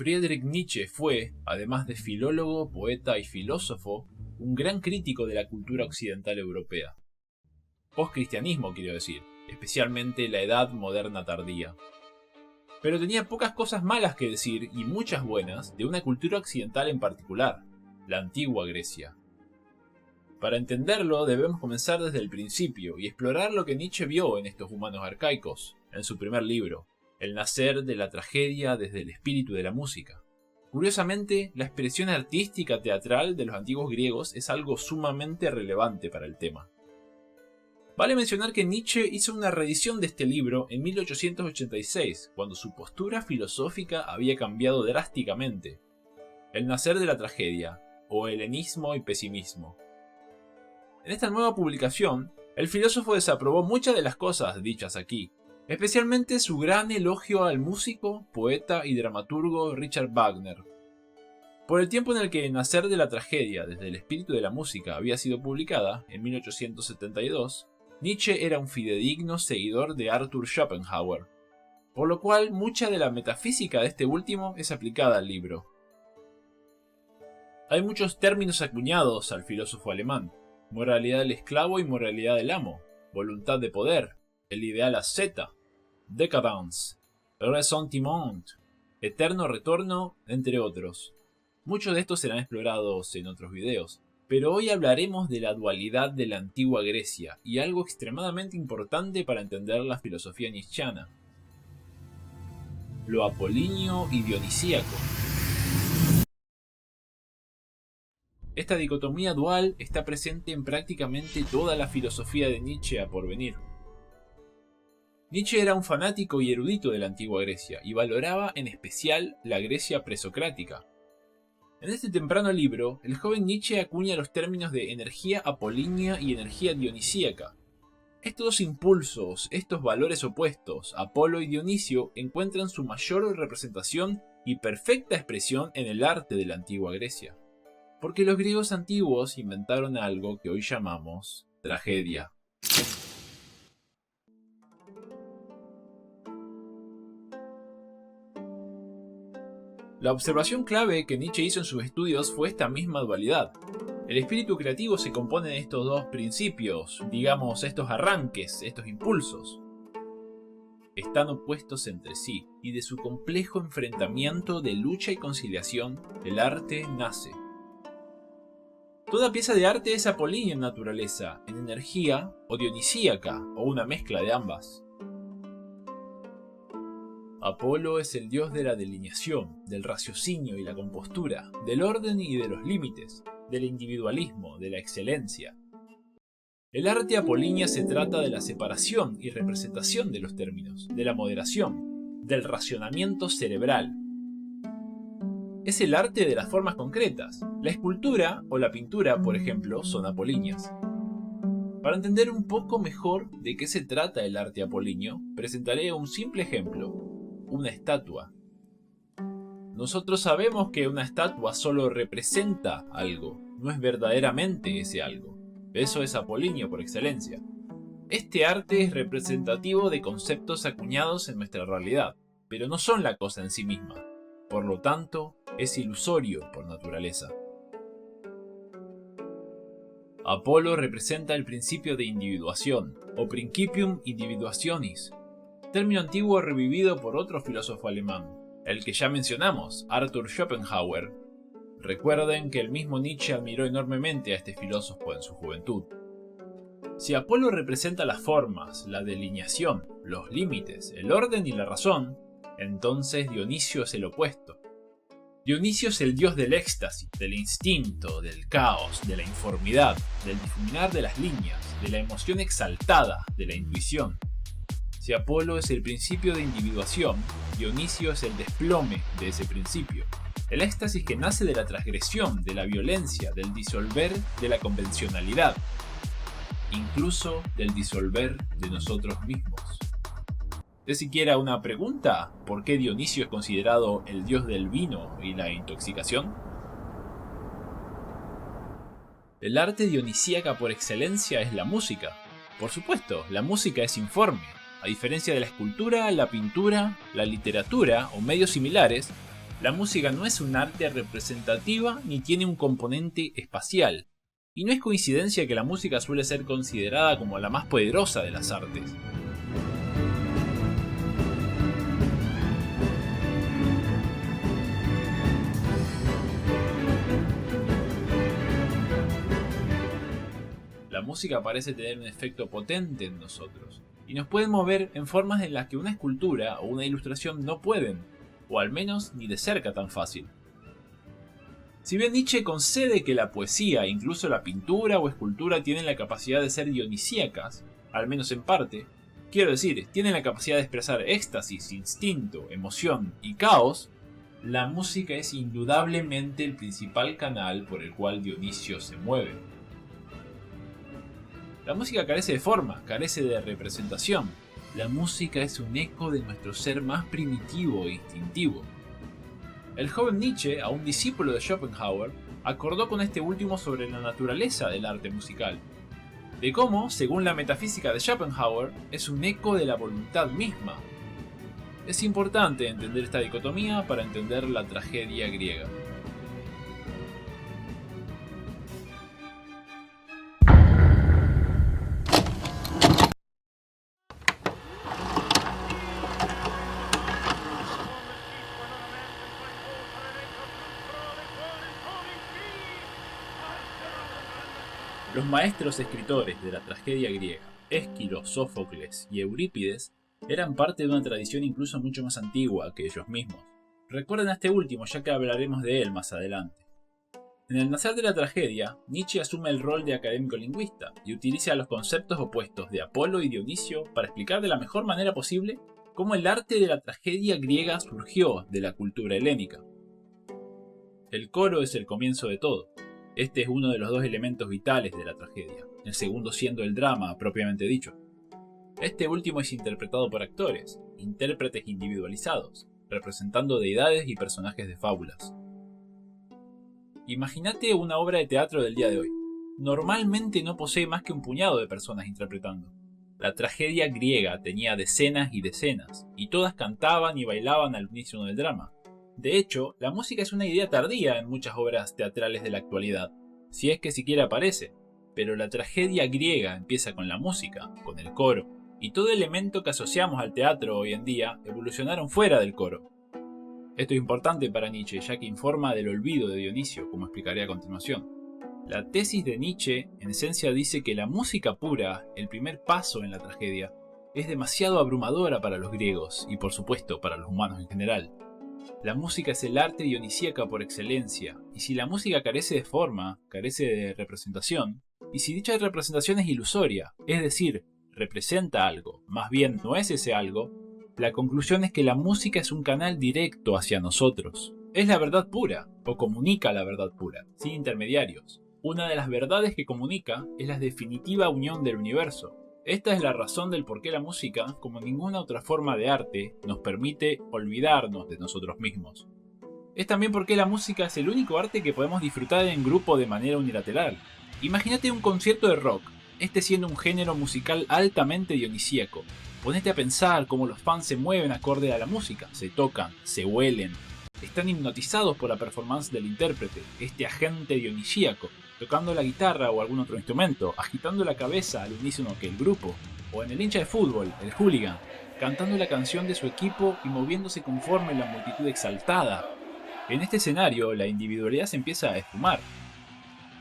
Friedrich Nietzsche fue, además de filólogo, poeta y filósofo, un gran crítico de la cultura occidental europea. Postcristianismo, quiero decir, especialmente la Edad Moderna tardía. Pero tenía pocas cosas malas que decir y muchas buenas de una cultura occidental en particular, la antigua Grecia. Para entenderlo debemos comenzar desde el principio y explorar lo que Nietzsche vio en estos humanos arcaicos, en su primer libro, El nacer de la tragedia desde el espíritu de la música. Curiosamente, la expresión artística teatral de los antiguos griegos es algo sumamente relevante para el tema. Vale mencionar que Nietzsche hizo una reedición de este libro en 1886, cuando su postura filosófica había cambiado drásticamente. El nacer de la tragedia, o helenismo y pesimismo. En esta nueva publicación, el filósofo desaprobó muchas de las cosas dichas aquí, especialmente su gran elogio al músico, poeta y dramaturgo Richard Wagner. Por el tiempo en el que El nacer de la tragedia desde el espíritu de la música había sido publicada, en 1872, Nietzsche era un fidedigno seguidor de Arthur Schopenhauer, por lo cual mucha de la metafísica de este último es aplicada al libro. Hay muchos términos acuñados al filósofo alemán: moralidad del esclavo y moralidad del amo, voluntad de poder, el ideal asceta, décadence, ressentiment, eterno retorno, entre otros. Muchos de estos serán explorados en otros videos, pero hoy hablaremos de la dualidad de la antigua Grecia y algo extremadamente importante para entender la filosofía nietzscheana: lo apolíneo y dionisíaco. Esta dicotomía dual está presente en prácticamente toda la filosofía de Nietzsche a porvenir. Nietzsche era un fanático y erudito de la antigua Grecia y valoraba en especial la Grecia presocrática. En este temprano libro, el joven Nietzsche acuña los términos de energía apolínea y energía dionisíaca. Estos dos impulsos, estos valores opuestos, Apolo y Dionisio, encuentran su mayor representación y perfecta expresión en el arte de la antigua Grecia. Porque los griegos antiguos inventaron algo que hoy llamamos tragedia. La observación clave que Nietzsche hizo en sus estudios fue esta misma dualidad. El espíritu creativo se compone de estos dos principios, digamos estos arranques, estos impulsos. Están opuestos entre sí, y de su complejo enfrentamiento de lucha y conciliación, el arte nace. Toda pieza de arte es apolínea en naturaleza, en energía, o dionisíaca, o una mezcla de ambas. Apolo es el dios de la delineación, del raciocinio y la compostura, del orden y de los límites, del individualismo, de la excelencia. El arte apolínea se trata de la separación y representación de los términos, de la moderación, del racionamiento cerebral. Es el arte de las formas concretas. La escultura o la pintura, por ejemplo, son apolíneas. Para entender un poco mejor de qué se trata el arte apolíneo, presentaré un simple ejemplo: una estatua. Nosotros sabemos que una estatua solo representa algo, no es verdaderamente ese algo. Eso es apolíneo por excelencia. Este arte es representativo de conceptos acuñados en nuestra realidad, pero no son la cosa en sí misma. Por lo tanto, es ilusorio por naturaleza. Apolo representa el principio de individuación, o principium individuationis, término antiguo revivido por otro filósofo alemán, el que ya mencionamos, Arthur Schopenhauer. Recuerden que el mismo Nietzsche admiró enormemente a este filósofo en su juventud. Si Apolo representa las formas, la delineación, los límites, el orden y la razón, entonces Dionisio es el opuesto. Dionisio es el dios del éxtasis, del instinto, del caos, de la informidad, del difuminar de las líneas, de la emoción exaltada, de la intuición. Si Apolo es el principio de individuación, Dionisio es el desplome de ese principio. El éxtasis que nace de la transgresión, de la violencia, del disolver de la convencionalidad, incluso del disolver de nosotros mismos. ¿Es siquiera una pregunta? ¿Por qué Dionisio es considerado el dios del vino y la intoxicación? El arte dionisíaca por excelencia es la música. Por supuesto, la música es informe. A diferencia de la escultura, la pintura, la literatura o medios similares, La música no es un arte representativa ni tiene un componente espacial, y no es coincidencia que la música suele ser considerada como la más poderosa de las artes. La música parece tener un efecto potente en nosotros, y nos puede mover en formas en las que una escultura o una ilustración no pueden, o al menos ni de cerca tan fácil. Si bien Nietzsche concede que la poesía, incluso la pintura o escultura, tienen la capacidad de ser dionisíacas, al menos en parte, quiero decir, tienen la capacidad de expresar éxtasis, instinto, emoción y caos, la música es indudablemente el principal canal por el cual Dionisio se mueve. La música carece de forma, carece de representación. La música es un eco de nuestro ser más primitivo e instintivo. El joven Nietzsche, aún discípulo de Schopenhauer, acordó con este último sobre la naturaleza del arte musical, de cómo, según la metafísica de Schopenhauer, es un eco de la voluntad misma. Es importante entender esta dicotomía para entender la tragedia griega. Los maestros escritores de la tragedia griega, Ésquilo, Sófocles y Eurípides, eran parte de una tradición incluso mucho más antigua que ellos mismos. Recuerden a este último ya que hablaremos de él más adelante. En el nacer de la tragedia, Nietzsche asume el rol de académico lingüista y utiliza los conceptos opuestos de Apolo y Dionisio para explicar de la mejor manera posible cómo el arte de la tragedia griega surgió de la cultura helénica. El coro es el comienzo de todo. Este es uno de los dos elementos vitales de la tragedia, el segundo siendo el drama propiamente dicho. Este último es interpretado por actores, intérpretes individualizados, representando deidades y personajes de fábulas. Imagínate una obra de teatro del día de hoy. Normalmente no posee más que un puñado de personas interpretando. La tragedia griega tenía decenas y decenas, y todas cantaban y bailaban al unísono del drama. De hecho, la música es una idea tardía en muchas obras teatrales de la actualidad, si es que siquiera aparece, pero la tragedia griega empieza con la música, con el coro, y todo elemento que asociamos al teatro hoy en día evolucionaron fuera del coro. Esto es importante para Nietzsche, ya que informa del olvido de Dionisio, como explicaré a continuación. La tesis de Nietzsche, en esencia, dice que la música pura, el primer paso en la tragedia, es demasiado abrumadora para los griegos, y por supuesto para los humanos en general. La música es el arte dionisíaca por excelencia, y si la música carece de forma, carece de representación, y si dicha representación es ilusoria, es decir, representa algo, más bien no es ese algo, la conclusión es que la música es un canal directo hacia nosotros. Es la verdad pura, o comunica la verdad pura, sin intermediarios. Una de las verdades que comunica es la definitiva unión del universo. Esta es la razón del por qué la música, como ninguna otra forma de arte, nos permite olvidarnos de nosotros mismos. Es también porque la música es el único arte que podemos disfrutar en grupo de manera unilateral. Imagínate un concierto de rock, este siendo un género musical altamente dionisíaco. Ponete a pensar cómo los fans se mueven acorde a la música, se tocan, se huelen, están hipnotizados por la performance del intérprete, este agente dionisíaco, tocando la guitarra o algún otro instrumento, agitando la cabeza al unísono que el grupo, o en el hincha de fútbol, el hooligan, cantando la canción de su equipo y moviéndose conforme la multitud exaltada. En este escenario, la individualidad se empieza a esfumar.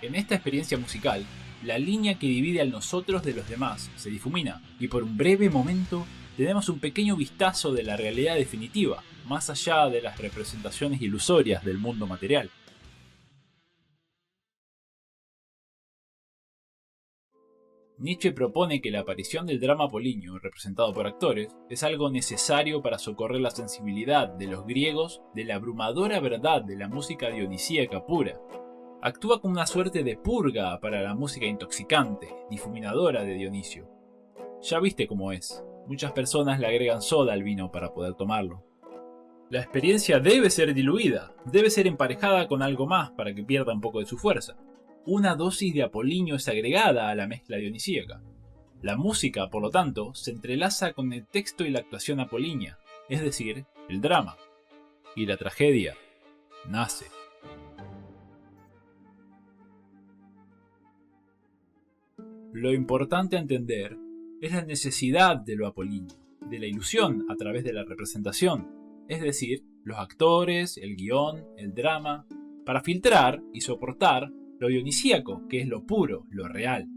En esta experiencia musical, la línea que divide al nosotros de los demás se difumina, y por un breve momento tenemos un pequeño vistazo de la realidad definitiva, más allá de las representaciones ilusorias del mundo material. Nietzsche propone que la aparición del drama apolíneo, representado por actores, es algo necesario para socorrer la sensibilidad de los griegos de la abrumadora verdad de la música dionisíaca pura. Actúa como una suerte de purga para la música intoxicante, difuminadora de Dionisio. Ya viste cómo es, muchas personas le agregan soda al vino para poder tomarlo. La experiencia debe ser diluida, debe ser emparejada con algo más para que pierda un poco de su fuerza. Una dosis de apolíneo es agregada a la mezcla dionisíaca. La música, por lo tanto, se entrelaza con el texto y la actuación apolínea, es decir, el drama. Y la tragedia nace. Lo importante a entender es la necesidad de lo apolíneo, de la ilusión a través de la representación, es decir, los actores, el guión, el drama, para filtrar y soportar lo dionisíaco, que es lo puro, lo real,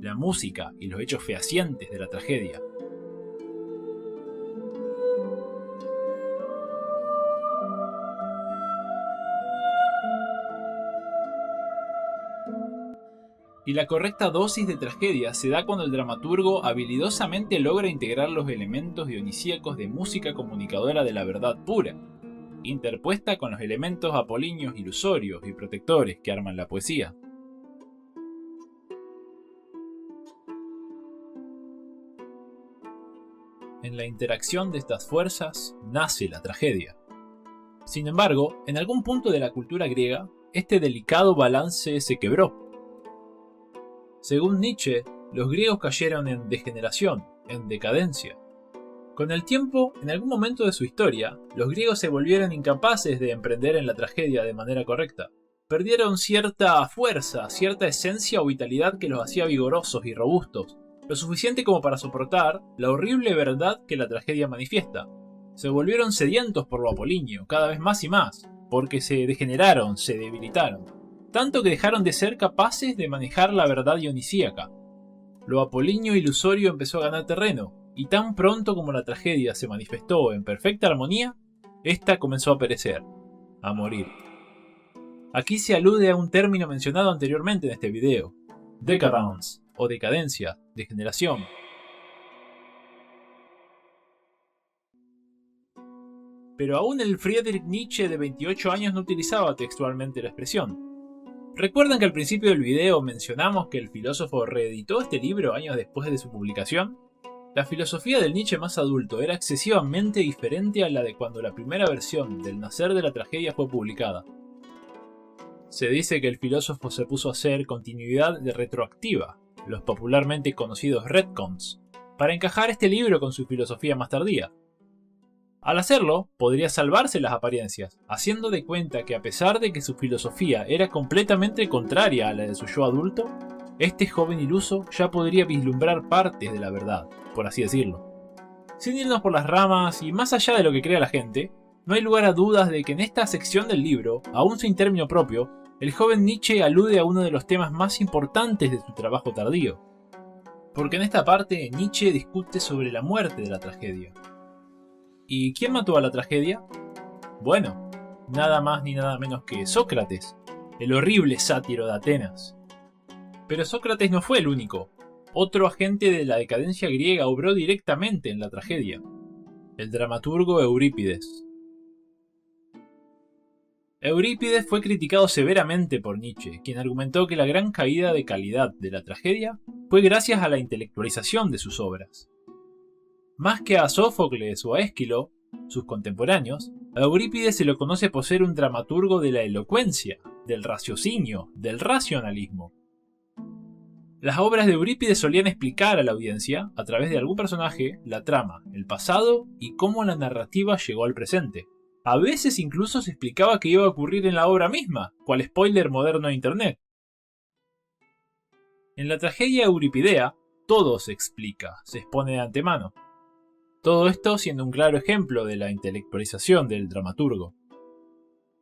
la música y los hechos fehacientes de la tragedia. Y la correcta dosis de tragedia se da cuando el dramaturgo habilidosamente logra integrar los elementos dionisíacos de música comunicadora de la verdad pura, interpuesta con los elementos apolíneos ilusorios y protectores que arman la poesía. En la interacción de estas fuerzas nace la tragedia. Sin embargo, en algún punto de la cultura griega, este delicado balance se quebró. Según Nietzsche, los griegos cayeron en degeneración, en decadencia. Con el tiempo, en algún momento de su historia, los griegos se volvieron incapaces de emprender en la tragedia de manera correcta. Perdieron cierta fuerza, cierta esencia o vitalidad que los hacía vigorosos y robustos, lo suficiente como para soportar la horrible verdad que la tragedia manifiesta. Se volvieron sedientos por lo apolíneo, cada vez más y más, porque se degeneraron, se debilitaron. Tanto que dejaron de ser capaces de manejar la verdad dionisíaca. Lo apolíneo ilusorio empezó a ganar terreno, y tan pronto como la tragedia se manifestó en perfecta armonía, ésta comenzó a perecer, a morir. Aquí se alude a un término mencionado anteriormente en este video, decadence, o decadencia, degeneración. Pero aún el Friedrich Nietzsche de 28 años no utilizaba textualmente la expresión. ¿Recuerdan que al principio del video mencionamos que el filósofo reeditó este libro años después de su publicación? La filosofía del Nietzsche más adulto era excesivamente diferente a la de cuando la primera versión del Nacer de la Tragedia fue publicada. Se dice que el filósofo se puso a hacer continuidad de retroactiva, los popularmente conocidos retcons, para encajar este libro con su filosofía más tardía. Al hacerlo, podría salvarse las apariencias, haciendo de cuenta que a pesar de que su filosofía era completamente contraria a la de su yo adulto, este joven iluso ya podría vislumbrar partes de la verdad, por así decirlo. Sin irnos por las ramas y más allá de lo que crea la gente, no hay lugar a dudas de que en esta sección del libro, aún sin término propio, el joven Nietzsche alude a uno de los temas más importantes de su trabajo tardío. Porque en esta parte Nietzsche discute sobre la muerte de la tragedia. ¿Y quién mató a la tragedia? Bueno, nada más ni nada menos que Sócrates, el horrible sátiro de Atenas. Pero Sócrates no fue el único. Otro agente de la decadencia griega obró directamente en la tragedia, el dramaturgo Eurípides. Eurípides fue criticado severamente por Nietzsche, quien argumentó que la gran caída de calidad de la tragedia fue gracias a la intelectualización de sus obras. Más que a Sófocles o a Ésquilo, sus contemporáneos, a Eurípides se lo conoce por ser un dramaturgo de la elocuencia, del raciocinio, del racionalismo. Las obras de Eurípides solían explicar a la audiencia, a través de algún personaje, la trama, el pasado y cómo la narrativa llegó al presente. A veces incluso se explicaba qué iba a ocurrir en la obra misma, cual spoiler moderno de internet. En la tragedia euripidea, todo se explica, se expone de antemano. Todo esto siendo un claro ejemplo de la intelectualización del dramaturgo.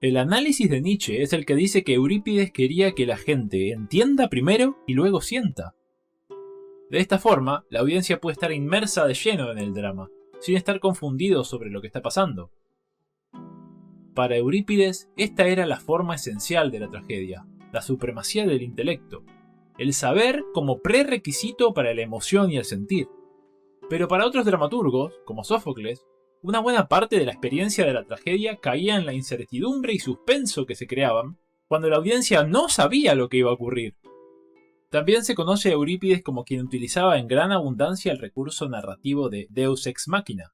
El análisis de Nietzsche es el que dice que Eurípides quería que la gente entienda primero y luego sienta. De esta forma, la audiencia puede estar inmersa de lleno en el drama, sin estar confundido sobre lo que está pasando. Para Eurípides, esta era la forma esencial de la tragedia, la supremacía del intelecto, el saber como prerequisito para la emoción y el sentir. Pero para otros dramaturgos, como Sófocles, una buena parte de la experiencia de la tragedia caía en la incertidumbre y suspenso que se creaban cuando la audiencia no sabía lo que iba a ocurrir. También se conoce a Eurípides como quien utilizaba en gran abundancia el recurso narrativo de Deus ex machina,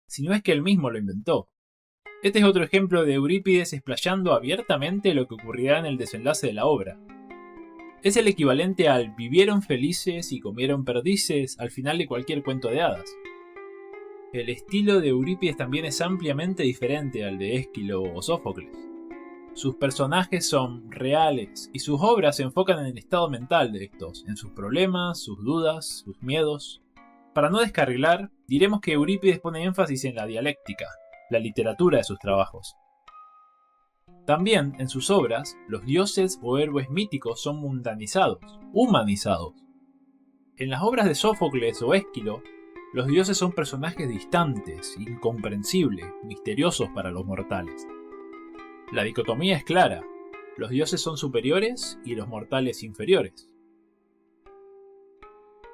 si no es que él mismo lo inventó. Este es otro ejemplo de Eurípides explayando abiertamente lo que ocurrirá en el desenlace de la obra. Es el equivalente al vivieron felices y comieron perdices al final de cualquier cuento de hadas. El estilo de Eurípides también es ampliamente diferente al de Ésquilo o Sófocles. Sus personajes son reales y sus obras se enfocan en el estado mental de estos, en sus problemas, sus dudas, sus miedos. Para no descarrilar, diremos que Eurípides pone énfasis en la dialéctica, la literatura de sus trabajos. También, en sus obras, los dioses o héroes míticos son mundanizados, humanizados. En las obras de Sófocles o Ésquilo, los dioses son personajes distantes, incomprensibles, misteriosos para los mortales. La dicotomía es clara, los dioses son superiores y los mortales inferiores.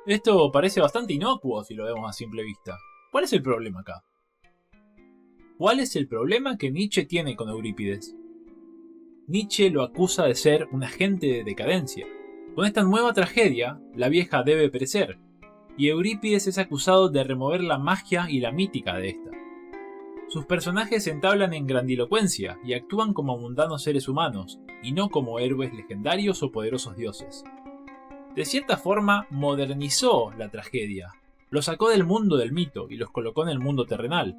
Esto parece bastante inocuo si lo vemos a simple vista. ¿Cuál es el problema acá? ¿Cuál es el problema que Nietzsche tiene con Eurípides? Nietzsche lo acusa de ser un agente de decadencia. Con esta nueva tragedia, la vieja debe perecer, y Eurípides es acusado de remover la magia y la mítica de esta. Sus personajes se entablan en grandilocuencia y actúan como mundanos seres humanos, y no como héroes legendarios o poderosos dioses. De cierta forma, modernizó la tragedia, los sacó del mundo del mito y los colocó en el mundo terrenal.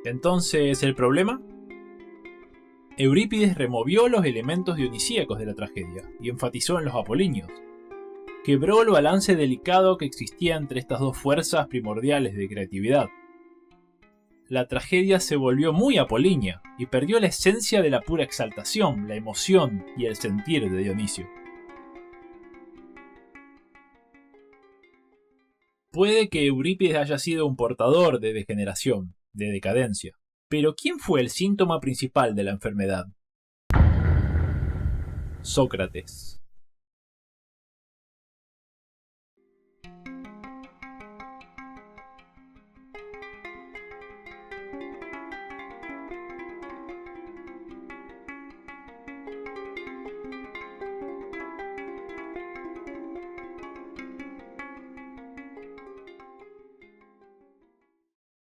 Entonces, ¿el problema? Eurípides removió los elementos dionisíacos de la tragedia y enfatizó en los apolíneos. Quebró el balance delicado que existía entre estas dos fuerzas primordiales de creatividad. La tragedia se volvió muy apolínea y perdió la esencia de la pura exaltación, la emoción y el sentir de Dionisio. Puede que Eurípides haya sido un portador de degeneración, de decadencia, pero ¿quién fue el síntoma principal de la enfermedad? Sócrates.